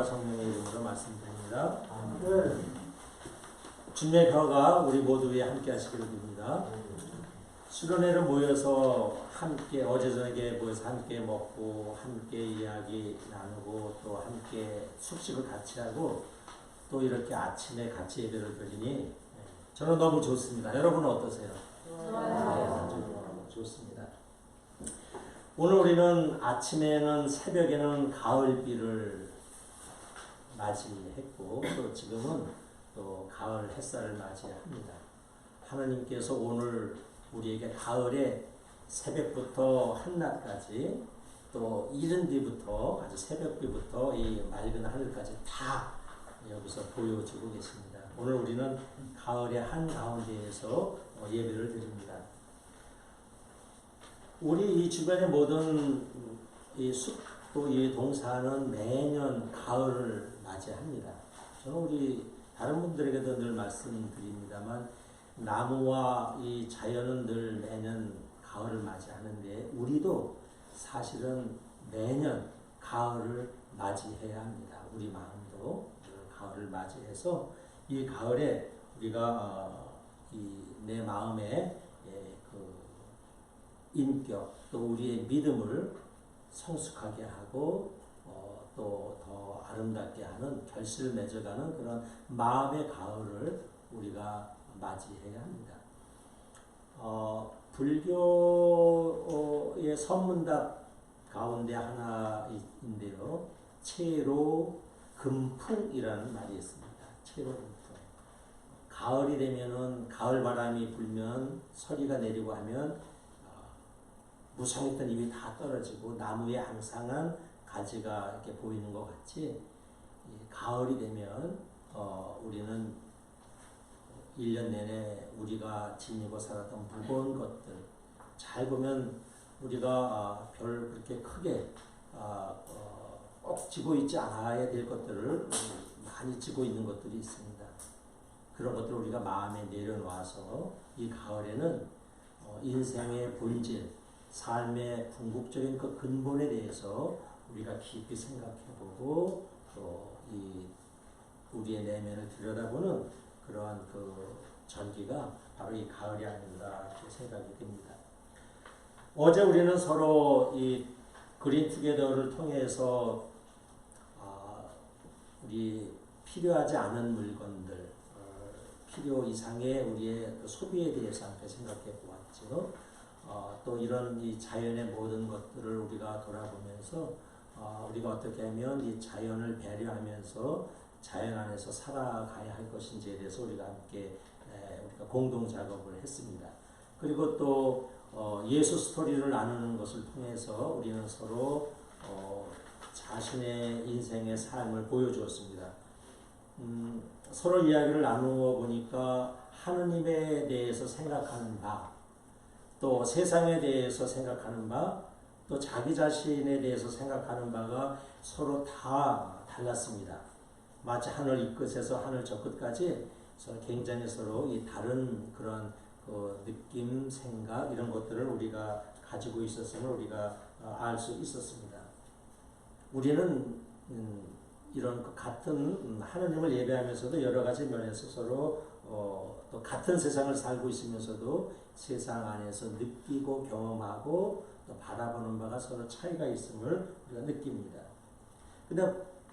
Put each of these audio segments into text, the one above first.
성령의 이름으로 말씀드립니다. 네. 주님의 평화가 우리 모두 위에 함께 하시기를 빕니다. 수련회를 모여서 함께 어제 저녁에 모여서 함께 먹고 함께 이야기 나누고 또 함께 숙식을 같이 하고 또 이렇게 아침에 같이 예배를 드리니 저는 너무 좋습니다. 여러분은 어떠세요? 좋아요. 좋습니다. 오늘 우리는 아침에는 새벽에는 가을비를 맞이했고 또 지금은 또 가을 햇살을 맞이합니다. 하나님께서 오늘 우리에게 가을에 새벽부터 한낮까지 또 이른 뒤부터 아주 새벽비부터 이 맑은 하늘까지 다 여기서 보여주고 계십니다. 오늘 우리는 가을의 한가운데에서 예배를 드립니다. 우리 이 주변의 모든 이 숲 또 이 동산은 매년 가을을 맞이합니다. 저는 우리 다른 분들에게도 늘 말씀드립니다만 나무와 이 자연은 늘 매년 가을을 맞이하는데 우리도 사실은 매년 가을을 맞이해야 합니다. 우리 마음도 가을을 맞이해서 이 가을에 우리가 내 마음의 그 인격 또 우리의 믿음을 성숙하게 하고 또 더 아름답게 하는 결실을 맺어가는 그런 마음의 가을을 우리가 맞이해야 합니다. 불교의 선문답 가운데 하나인데요. 채로 금풍이라는 말이 있습니다. 채로 금풍. 가을이 되면은 가을 바람이 불면 서리가 내리고 하면 무성했던 잎이 다 떨어지고 나무에 앙상한 가지가 이렇게 보이는 것 같이 가을이 되면 우리는 1년 내내 우리가 지니고 살았던 무거운 것들 잘 보면 우리가 별 그렇게 크게 꼭 지고 있지 않아야 될 것들을 많이 지고 있는 것들이 있습니다. 그런 것들을 우리가 마음에 내려놔서 이 가을에는 인생의 본질, 삶의 궁극적인 그 근본에 대해서 우리가 깊이 생각해보고 또 이 우리의 내면을 들여다보는 그러한 그 전기가 바로 이 가을이 아닌가 이렇게 생각이 됩니다. 어제 우리는 서로 이 그린 투게더를 통해서 우리 필요하지 않은 물건들, 필요 이상의 우리의 그 소비에 대해서 함께 생각해 보았죠. 또 이런 이 자연의 모든 것들을 우리가 돌아보면서 우리가 어떻게 하면 이 자연을 배려하면서 자연 안에서 살아가야 할 것인지에 대해서 우리가 함께 우리가 공동 작업을 했습니다. 그리고 또 예수 스토리를 나누는 것을 통해서 우리는 서로 자신의 인생의 삶을 보여주었습니다. 서로 이야기를 나누어 보니까 하느님에 대해서 생각하는 바, 또 세상에 대해서 생각하는 바, 또 자기 자신에 대해서 생각하는 바가 서로 다 달랐습니다. 마치 하늘 이 끝에서 하늘 저 끝까지 굉장히 서로 이 다른 그런 그 느낌, 생각 이런 것들을 우리가 가지고 있었음을 우리가 알 수 있었습니다. 우리는 이런 그 같은 하느님을 예배하면서도 여러 가지 면에서 서로 또 같은 세상을 살고 있으면서도 세상 안에서 느끼고 경험하고 또 바라보는 바가 서로 차이가 있음을 우리가 느낍니다. 근데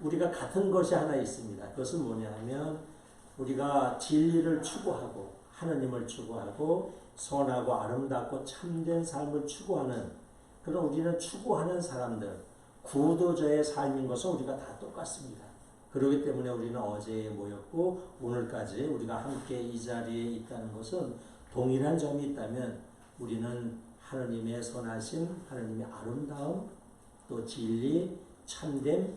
우리가 같은 것이 하나 있습니다. 그것은 뭐냐 하면 우리가 진리를 추구하고 하느님을 추구하고 선하고 아름답고 참된 삶을 추구하는 그런 우리는 추구하는 사람들 구도자의 삶인 것은 우리가 다 똑같습니다. 그렇기 때문에 우리는 어제 모였고 오늘까지 우리가 함께 이 자리에 있다는 것은 동일한 점이 있다면 우리는 하느님의 선하심, 하느님의 아름다움, 또 진리, 참됨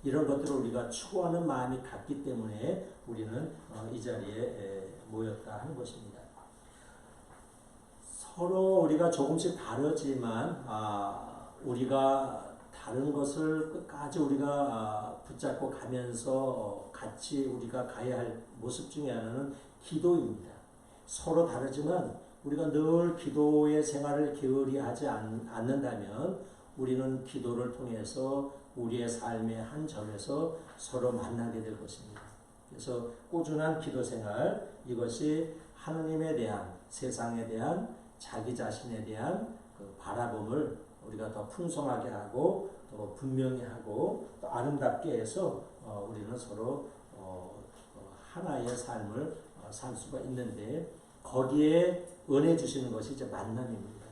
이런 것들을 우리가 추구하는 마음이 같기 때문에 우리는 이 자리에 모였다 하는 것입니다. 서로 우리가 조금씩 다르지만 우리가 다른 것을 끝까지 우리가 붙잡고 가면서 같이 우리가 가야 할 모습 중에 하나는 기도입니다. 서로 다르지만 우리가 늘 기도의 생활을 게으리 하지 않는다면 우리는 기도를 통해서 우리의 삶의 한 점에서 서로 만나게 될 것입니다. 그래서 꾸준한 기도 생활, 이것이 하느님에 대한, 세상에 대한, 자기 자신에 대한 그 바라봄을 우리가 더 풍성하게 하고 또 분명히 하고 또 아름답게 해서 우리는 서로 하나의 삶을 살 수가 있는데, 거기에 은혜 주시는 것이 이제 만남입니다.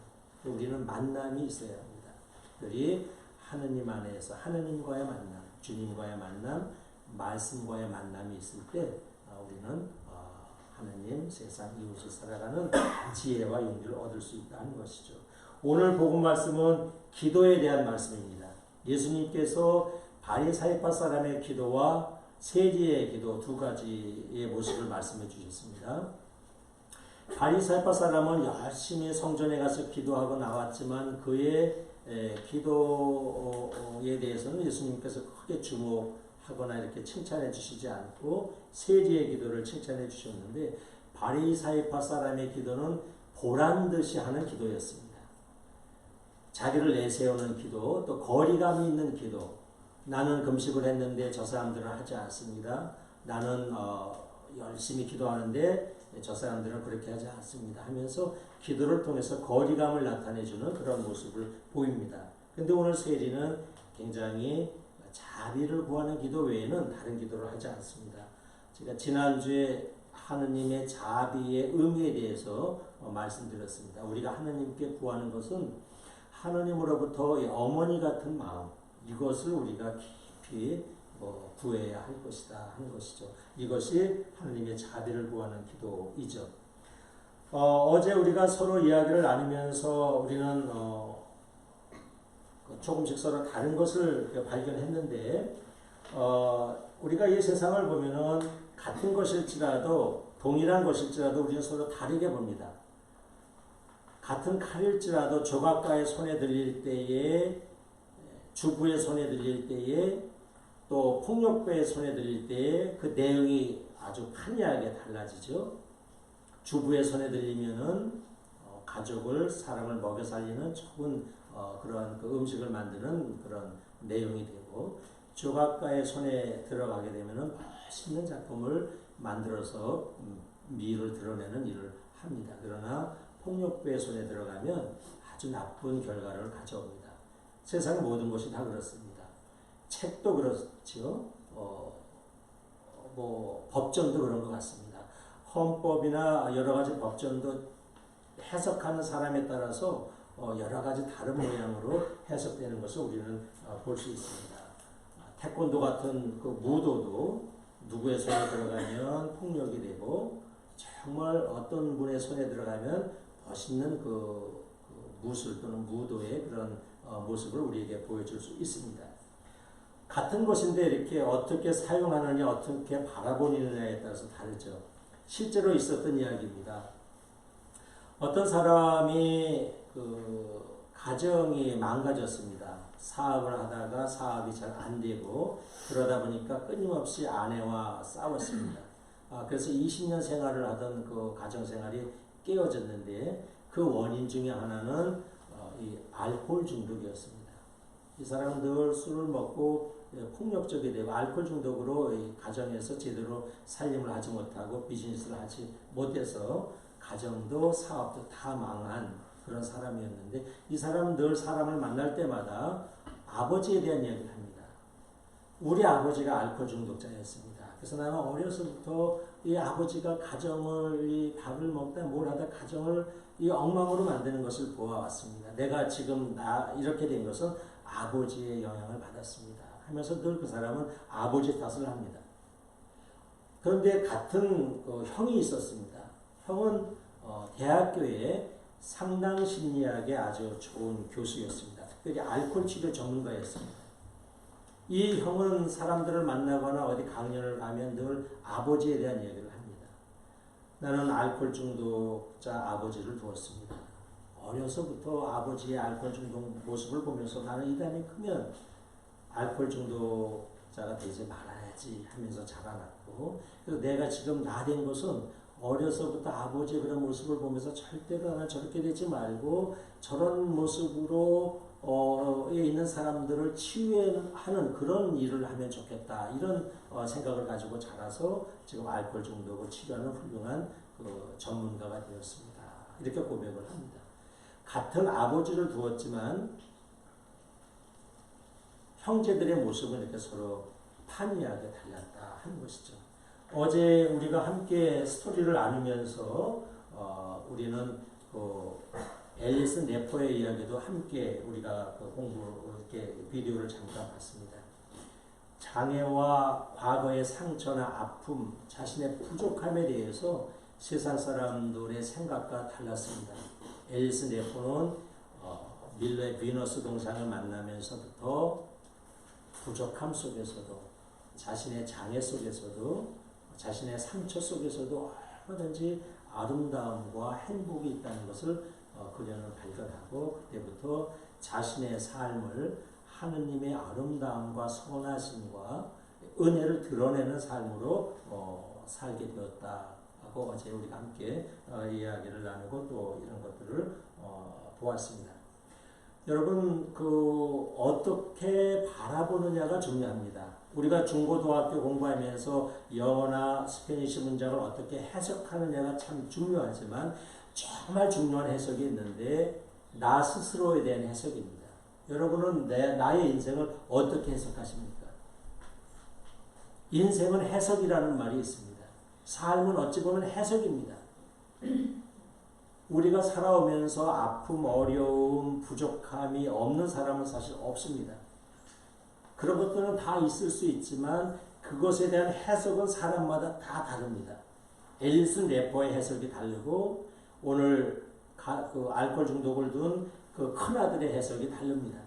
우리는 만남이 있어야 합니다. 특별히 하느님 안에서 하느님과의 만남, 주님과의 만남, 말씀과의 만남이 있을 때 우리는 하느님, 세상, 이웃을 살아가는 지혜와 용기를 얻을 수 있다는 것이죠. 오늘 복음 말씀은 기도에 대한 말씀입니다. 예수님께서 바리사이파 사람의 기도와 세리의 기도 두 가지의 모습을 말씀해 주셨습니다. 바리사이파 사람은 열심히 성전에 가서 기도하고 나왔지만 그의 기도에 대해서는 예수님께서 크게 주목하거나 이렇게 칭찬해 주시지 않고 세리의 기도를 칭찬해 주셨는데, 바리사이파 사람의 기도는 보란 듯이 하는 기도였습니다. 자기를 내세우는 기도, 또 거리감이 있는 기도. 나는 금식을 했는데 저 사람들은 하지 않습니다. 나는 열심히 기도하는데 저 사람들은 그렇게 하지 않습니다 하면서 기도를 통해서 거리감을 나타내주는 그런 모습을 보입니다. 그런데 오늘 세리는 굉장히 자비를 구하는 기도 외에는 다른 기도를 하지 않습니다. 제가 지난주에 하느님의 자비의 의미에 대해서 말씀드렸습니다. 우리가 하느님께 구하는 것은 하느님으로부터 어머니 같은 마음, 이것을 우리가 깊이 구해야 할 것이다 하는 것이죠. 이것이 하느님의 자비를 구하는 기도이죠. 어제 우리가 서로 이야기를 나누면서 우리는 조금씩 서로 다른 것을 발견했는데, 우리가 이 세상을 보면은 같은 것일지라도, 동일한 것일지라도 우리는 서로 다르게 봅니다. 같은 칼일지라도 조각가의 손에 들릴 때에, 주부의 손에 들릴 때에, 또 폭력배의 손에 들릴 때에 그 내용이 아주 판이하게 달라지죠. 주부의 손에 들리면은 가족을, 사람을 먹여 살리는 좋은 그런 그 음식을 만드는 그런 내용이 되고, 조각가의 손에 들어가게 되면은 멋있는 작품을 만들어서 미를 드러내는 일을 합니다. 그러나 폭력배의 손에 들어가면 아주 나쁜 결과를 가져옵니다. 세상의 모든 것이 다 그렇습니다. 책도 그렇죠. 법전도 그런 것 같습니다. 헌법이나 여러 가지 법전도 해석하는 사람에 따라서 여러 가지 다른 모양으로 해석되는 것을 우리는 볼 수 있습니다. 태권도 같은 그 무도도 누구의 손에 들어가면 폭력이 되고, 정말 어떤 분의 손에 들어가면 멋있는 그 무술 또는 무도의 그런 모습을 우리에게 보여줄 수 있습니다. 같은 것인데 이렇게 어떻게 사용하느냐, 어떻게 바라보느냐에 따라서 다르죠. 실제로 있었던 이야기입니다. 어떤 사람이 그 가정이 망가졌습니다. 사업을 하다가 사업이 잘 안 되고, 그러다 보니까 끊임없이 아내와 싸웠습니다. 그래서 20년 생활을 하던 그 가정 생활이 깨어졌는데, 그 원인 중에 하나는 이 알코올 중독이었습니다. 이 사람은 늘 술을 먹고 폭력적이 되고, 알코올 중독으로 이 가정에서 제대로 살림을 하지 못하고 비즈니스를 하지 못해서 가정도 사업도 다 망한 그런 사람이었는데, 이 사람은 늘 사람을 만날 때마다 아버지에 대한 이야기를 합니다. 우리 아버지가 알코올 중독자였습니다. 그래서 나는 어려서부터 이 아버지가 가정을, 이 밥을 먹다 뭘 하다 가정을 이 엉망으로 만드는 것을 보아왔습니다. 내가 지금 이렇게 된 것은 아버지의 영향을 받았습니다 하면서 늘 그 사람은 아버지 탓을 합니다. 그런데 같은 형이 있었습니다. 형은 대학교에 상당심리학에 아주 좋은 교수였습니다. 특별히 알코올 치료 전문가였습니다. 이 형은 사람들을 만나거나 어디 강연을 가면 늘 아버지에 대한 이야기를 합니다. 나는 알코올 중독자 아버지를 두었습니다. 어려서부터 아버지의 알코올 중독 모습을 보면서 나는 이 다음에 크면 알코올 중독자가 되지 말아야지 하면서 자라났고, 그래서 내가 지금 나 된 것은 어려서부터 아버지의 그런 모습을 보면서 절대로 나는 저렇게 되지 말고 저런 모습으로 에 있는 사람들을 치유하는 그런 일을 하면 좋겠다. 이런 생각을 가지고 자라서 지금 알코올 중독을 치료하는 훌륭한 그 전문가가 되었습니다. 이렇게 고백을 합니다. 같은 아버지를 두었지만 형제들의 모습은 이렇게 서로 판이하게 달랐다 하는 것이죠. 어제 우리가 함께 스토리를 나누면서 우리는 그 앨리슨 레퍼의 이야기도 함께 우리가 그 이렇게 비디오를 잠깐 봤습니다. 장애와 과거의 상처나 아픔, 자신의 부족함에 대해서 세상 사람들의 생각과 달랐습니다. 앨리슨 레퍼는 밀러의 비너스 동상을 만나면서부터 부족함 속에서도 자신의 장애 속에서도 자신의 상처 속에서도 얼마든지 아름다움과 행복이 있다는 것을 그녀는 발견하고 그때부터 자신의 삶을 하느님의 아름다움과 선하심과 은혜를 드러내는 삶으로 살게 되었다고 어제 우리가 함께 이야기를 나누고 또 이런 것들을 보았습니다. 여러분 어떻게 바라보느냐가 중요합니다. 우리가 중고등학교 공부하면서 영어나 스페니시 문장을 어떻게 해석하느냐가 참 중요하지만 정말 중요한 해석이 있는데 나 스스로에 대한 해석입니다. 여러분은 나의 인생을 어떻게 해석하십니까? 인생은 해석이라는 말이 있습니다. 삶은 어찌 보면 해석입니다. 우리가 살아오면서 아픔, 어려움, 부족함이 없는 사람은 사실 없습니다. 그런 것들은 다 있을 수 있지만 그것에 대한 해석은 사람마다 다 다릅니다. 앨리슨 레퍼의 해석이 다르고 오늘 그 알코올 중독을 둔 그 큰아들의 해석이 다릅니다.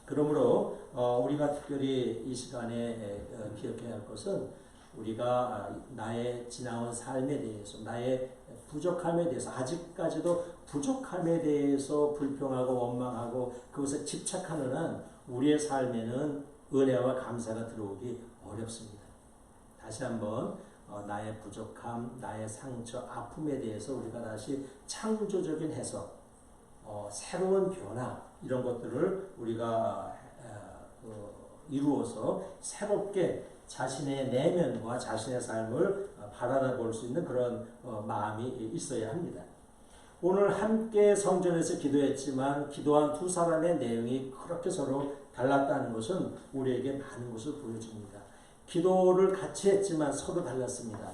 그러므로 우리가 특별히 이 시간에 기억해야 할 것은 우리가 나의 지나온 삶에 대해서 나의 부족함에 대해서 아직까지도 부족함에 대해서 불평하고 원망하고 그것에 집착하는 한 우리의 삶에는 은혜와 감사가 들어오기 어렵습니다. 다시 한번 나의 부족함, 나의 상처, 아픔에 대해서 우리가 다시 창조적인 해석, 새로운 변화 이런 것들을 우리가 이루어서 새롭게 자신의 내면과 자신의 삶을 바라볼 수 있는 그런 마음이 있어야 합니다. 오늘 함께 성전에서 기도했지만 기도한 두 사람의 내용이 그렇게 서로 달랐다는 것은 우리에게 많은 것을 보여줍니다. 기도를 같이 했지만 서로 달랐습니다.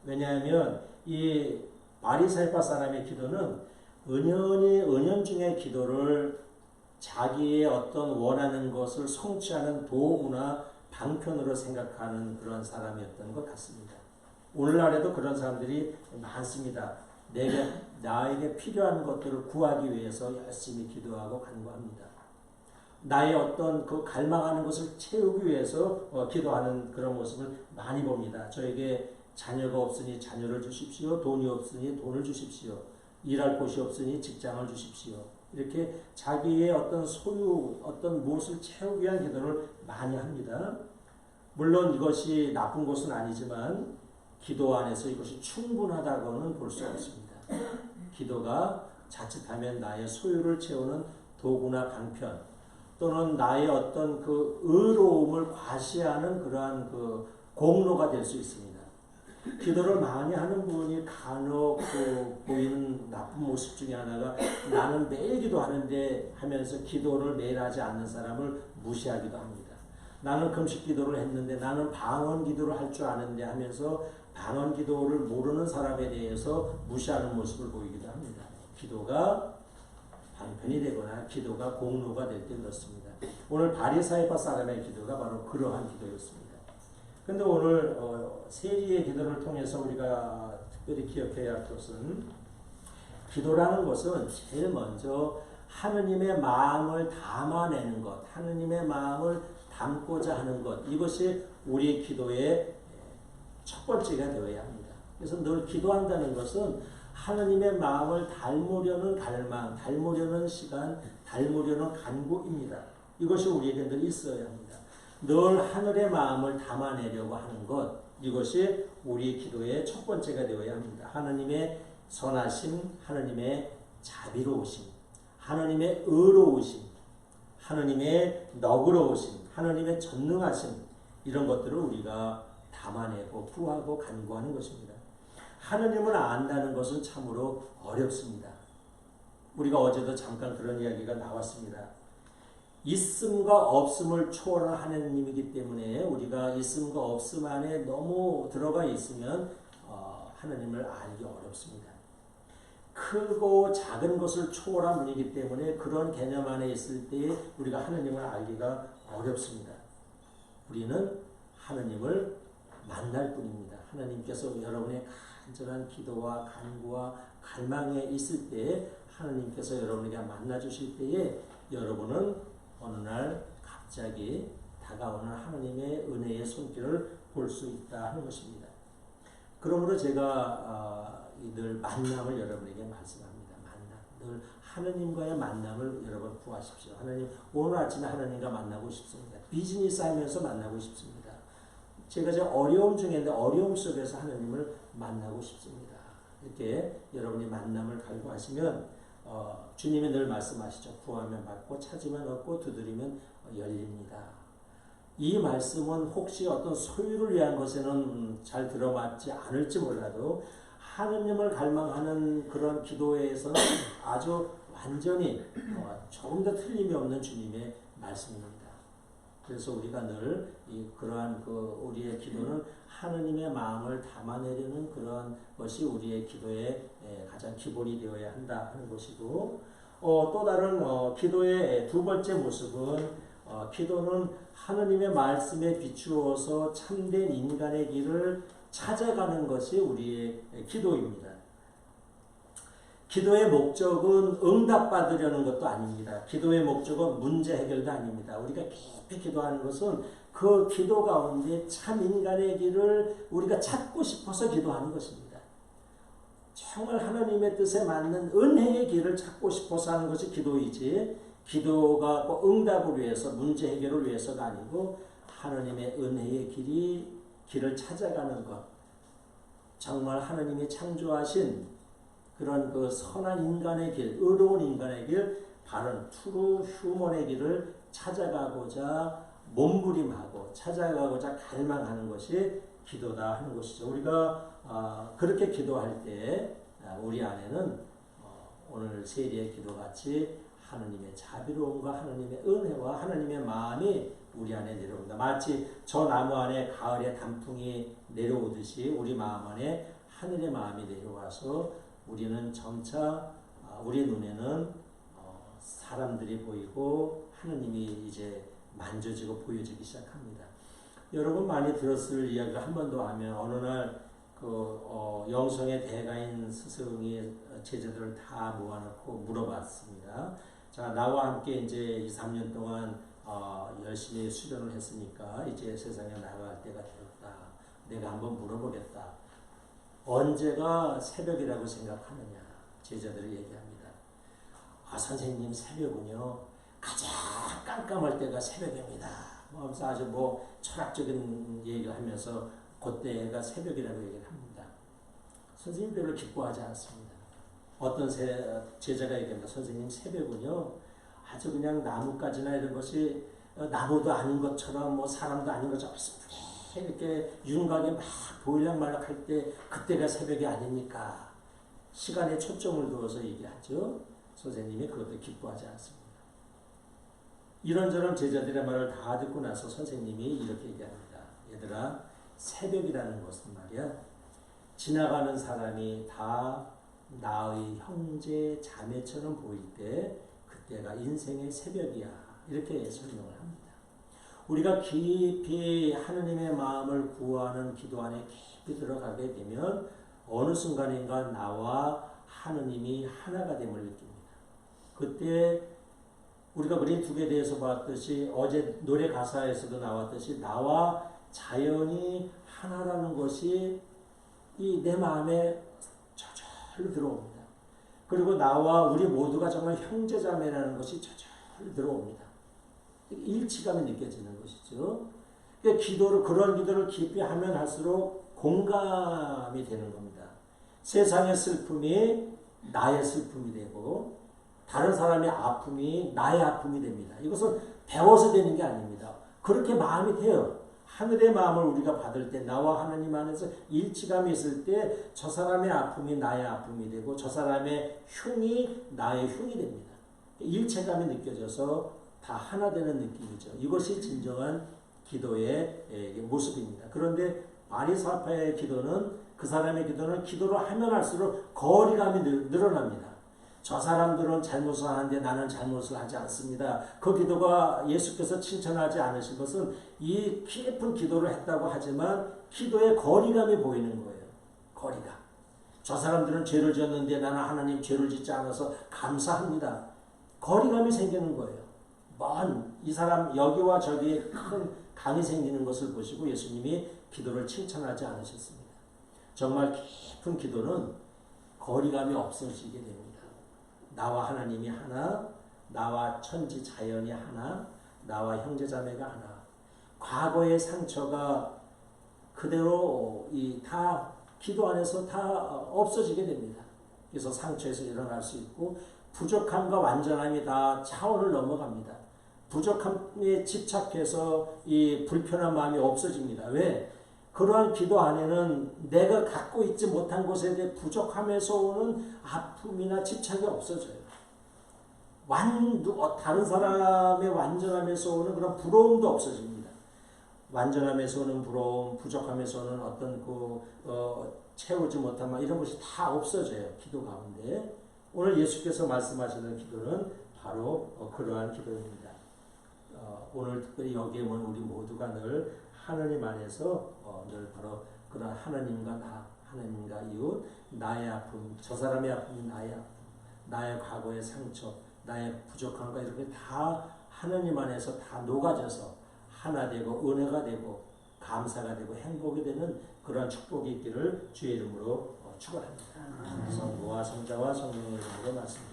왜냐하면 이 바리새파 사람의 기도는 은연중의 기도를 자기의 어떤 원하는 것을 성취하는 도구나 방편으로 생각하는 그런 사람이었던 것 같습니다. 오늘날에도 그런 사람들이 많습니다. 나에게 필요한 것들을 구하기 위해서 열심히 기도하고 간구합니다. 나의 어떤 그 갈망하는 것을 채우기 위해서 기도하는 그런 모습을 많이 봅니다. 저에게 자녀가 없으니 자녀를 주십시오. 돈이 없으니 돈을 주십시오. 일할 곳이 없으니 직장을 주십시오. 이렇게 자기의 어떤 소유, 어떤 무엇을 채우기 위한 기도를 많이 합니다. 물론 이것이 나쁜 것은 아니지만 기도 안에서 이것이 충분하다고는 볼 수 없습니다. 기도가 자칫하면 나의 소유를 채우는 도구나 방편 또는 나의 어떤 그 의로움을 과시하는 그러한 그 공로가 될 수 있습니다. 기도를 많이 하는 분이 간혹 보이는 나쁜 모습 중에 하나가 나는 매일 기도하는데 하면서 기도를 매일 하지 않는 사람을 무시하기도 합니다. 나는 금식 기도를 했는데 나는 방언 기도를 할 줄 아는데 하면서 방언 기도를 모르는 사람에 대해서 무시하는 모습을 보이기도 합니다. 기도가 방편이 되거나 기도가 공로가 될 때 그렇습니다. 오늘 바리새파 사람의 기도가 바로 그러한 기도였습니다. 그런데 오늘 세리의 기도를 통해서 우리가 특별히 기억해야 할 것은 기도라는 것은 제일 먼저 하느님의 마음을 담아내는 것, 하느님의 마음을 담고자 하는 것, 이것이 우리의 기도의 첫 번째가 되어야 합니다. 그래서 늘 기도한다는 것은 하느님의 마음을 닮으려는 갈망, 닮으려는 시간, 닮으려는 간구입니다. 이것이 우리에게 늘 있어야 합니다. 늘 하늘의 마음을 담아내려고 하는 것, 이것이 우리 기도의 첫 번째가 되어야 합니다. 하느님의 선하심, 하느님의 자비로우심, 하느님의 의로우심, 하느님의 너그러우심, 하느님의 전능하심 이런 것들을 우리가 담아내고 구하고 간구하는 것입니다. 하느님을 안다는 것은 참으로 어렵습니다. 우리가 어제도 잠깐 그런 이야기가 나왔습니다. 있음과 없음을 초월한 하느님이기 때문에 우리가 있음과 없음 안에 너무 들어가 있으면 하느님을 알기 어렵습니다. 크고 작은 것을 초월한 분이기 때문에 그런 개념 안에 있을 때 우리가 하느님을 알기가 어렵습니다. 우리는 하느님을 만날 뿐입니다. 하나님께서 여러분의 간절한 기도와 간구와 갈망에 있을 때 하나님께서 여러분에게 만나 주실 때에 여러분은 어느 날 갑자기 다가오는 하나님의 은혜의 손길을 볼 수 있다 하는 것입니다. 그러므로 제가 늘 만남을 여러분에게 말씀합니다. 만남. 늘 하나님과의 만남을 여러분 구하십시오. 하나님, 오늘 아침에 하나님과 만나고 싶습니다. 비즈니스 하면서 만나고 싶습니다. 제가 이제 어려움 중인데 어려움 속에서 하나님을 만나고 싶습니다. 이렇게 여러분이 만남을 갈구하시면 주님이 늘 말씀하시죠. 구하면 받고 찾으면 얻고 두드리면 열립니다. 이 말씀은 혹시 어떤 소유를 위한 것에는 잘 들어맞지 않을지 몰라도 하느님을 갈망하는 그런 기도에서는 아주 완전히 조금 더 틀림이 없는 주님의 말씀입니다. 그래서 우리가 늘 그러한 우리의 기도는 하느님의 마음을 담아내려는 그런 것이 우리의 기도의 가장 기본이 되어야 한다 하는 것이고, 또 다른 기도의 두 번째 모습은 기도는 하느님의 말씀에 비추어서 참된 인간의 길을 찾아가는 것이 우리의 기도입니다. 기도의 목적은 응답받으려는 것도 아닙니다. 기도의 목적은 문제 해결도 아닙니다. 우리가 깊이 기도하는 것은 그 기도 가운데 참 인간의 길을 우리가 찾고 싶어서 기도하는 것입니다. 정말 하나님의 뜻에 맞는 은혜의 길을 찾고 싶어서 하는 것이 기도이지, 기도가 응답을 위해서 문제 해결을 위해서가 아니고 하나님의 은혜의 길을 찾아가는 것, 정말 하나님이 창조하신 그런 그 선한 인간의 길, 의로운 인간의 길, 바른 트루 휴먼의 길을 찾아가고자 몸부림하고 찾아가고자 갈망하는 것이 기도다 하는 것이죠. 우리가 그렇게 기도할 때 우리 안에는 오늘 세리의 기도같이 하나님의 자비로움과 하나님의 은혜와 하나님의 마음이 우리 안에 내려옵니다. 마치 저 나무 안에 가을의 단풍이 내려오듯이 우리 마음 안에 하늘의 마음이 내려와서 우리는 점차 우리 눈에는 사람들이 보이고 하느님이 이제 만져지고 보여지기 시작합니다. 여러분 많이 들었을 이야기를 한 번 더 하면 어느 날 영성의 대가인 스승이 제자들을 다 모아놓고 물어봤습니다. 자, 나와 함께 이제 2, 3년 동안 열심히 수련을 했으니까 이제 세상에 나갈 때가 되었다. 내가 한번 물어보겠다. 언제가 새벽이라고 생각하느냐? 제자들이 얘기합니다. 선생님, 새벽은요 가장 깜깜할 때가 새벽입니다. 하면서 아주 철학적인 얘기를 하면서 그때가 새벽이라고 얘기를 합니다. 선생님 별로 기뻐하지 않습니다. 어떤 제자가 얘기합니다. 선생님, 새벽은요 아주 그냥 나뭇가지나 이런 것이 나무도 아닌 것처럼 사람도 아닌 것처럼 이렇게 윤곽이 막 보일락말락 할 때 그때가 새벽이 아닙니까? 시간에 초점을 두어서 얘기하죠. 선생님이 그것도 기뻐하지 않습니다. 이런저런 제자들의 말을 다 듣고 나서 선생님이 이렇게 얘기합니다. 얘들아, 새벽이라는 것은 말이야, 지나가는 사람이 다 나의 형제, 자매처럼 보일 때 그때가 인생의 새벽이야. 이렇게 설명을 합니다. 우리가 깊이 하느님의 마음을 구하는 기도 안에 깊이 들어가게 되면 어느 순간인가 나와 하느님이 하나가 됨을 느낍니다. 그때 우리가 그림 두 개 대해서 봤듯이 어제 노래 가사에서도 나왔듯이 나와 자연이 하나라는 것이 내 마음에 저절로 들어옵니다. 그리고 나와 우리 모두가 정말 형제자매라는 것이 저절로 들어옵니다. 일치감이 느껴지는 것이죠. 그러니까 그런 기도를 깊이 하면 할수록 공감이 되는 겁니다. 세상의 슬픔이 나의 슬픔이 되고 다른 사람의 아픔이 나의 아픔이 됩니다. 이것은 배워서 되는 게 아닙니다. 그렇게 마음이 돼요. 하늘의 마음을 우리가 받을 때 나와 하나님 안에서 일치감이 있을 때 저 사람의 아픔이 나의 아픔이 되고 저 사람의 흉이 나의 흉이 됩니다. 일체감이 느껴져서 다 하나 되는 느낌이죠. 이것이 진정한 기도의 모습입니다. 그런데 바리사파의 기도는 그 사람의 기도는 기도를 하면 할수록 거리감이 늘어납니다. 저 사람들은 잘못을 하는데 나는 잘못을 하지 않습니다. 그 기도가 예수께서 칭찬하지 않으신 것은 이 깊은 기도를 했다고 하지만 기도의 거리감이 보이는 거예요. 거리감. 저 사람들은 죄를 지었는데 나는 하나님 죄를 짓지 않아서 감사합니다. 거리감이 생기는 거예요. 먼 이 사람 여기와 저기에 큰 강이 생기는 것을 보시고 예수님이 기도를 칭찬하지 않으셨습니다. 정말 깊은 기도는 거리감이 없어지게 됩니다. 나와 하나님이 하나, 나와 천지 자연이 하나, 나와 형제자매가 하나. 과거의 상처가 그대로 다 기도 안에서 다 없어지게 됩니다. 그래서 상처에서 일어날 수 있고 부족함과 완전함이 다 차원을 넘어갑니다. 부족함에 집착해서 이 불편한 마음이 없어집니다. 왜? 그러한 기도 안에는 내가 갖고 있지 못한 것에 대해 부족함에서 오는 아픔이나 집착이 없어져요. 다른 사람의 완전함에서 오는 그런 부러움도 없어집니다. 완전함에서 오는 부러움, 부족함에서 오는 어떤 채우지 못한 말 이런 것이 다 없어져요. 기도 가운데. 오늘 예수께서 말씀하시는 기도는 바로 그러한 기도입니다. 오늘 특별히 여기에 온 우리 모두가 늘 하나님 안에서 늘 바로 그런 하나님과 나, 하나님과 이웃, 나의 아픔, 저 사람의 아픔이 나의 아픔, 나의 과거의 상처, 나의 부족함과 이렇게 다 하나님 안에서 다 녹아져서 하나 되고 은혜가 되고 감사가 되고 행복이 되는 그런 축복이 있기를 주의 이름으로 축원합니다. 성부와 성자와 성령의 이름으로 말씀드립니다.